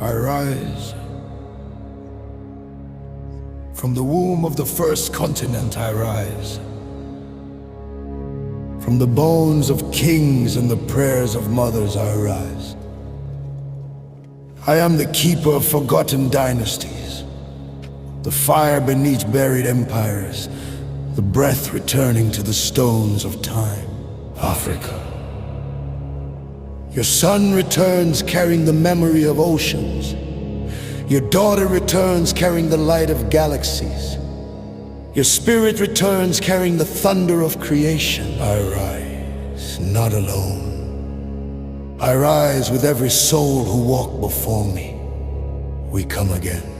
I rise. From the womb of the first continent I rise. From the bones of kings and the prayers of mothers I rise. I am the keeper of forgotten dynasties, the fire beneath buried empires, the breath returning to the stones of time. Africa. Your son returns carrying the memory of oceans. Your daughter returns carrying the light of galaxies. Your spirit returns carrying the thunder of creation. I rise, not alone. I rise with every soul who walked before me. We come again.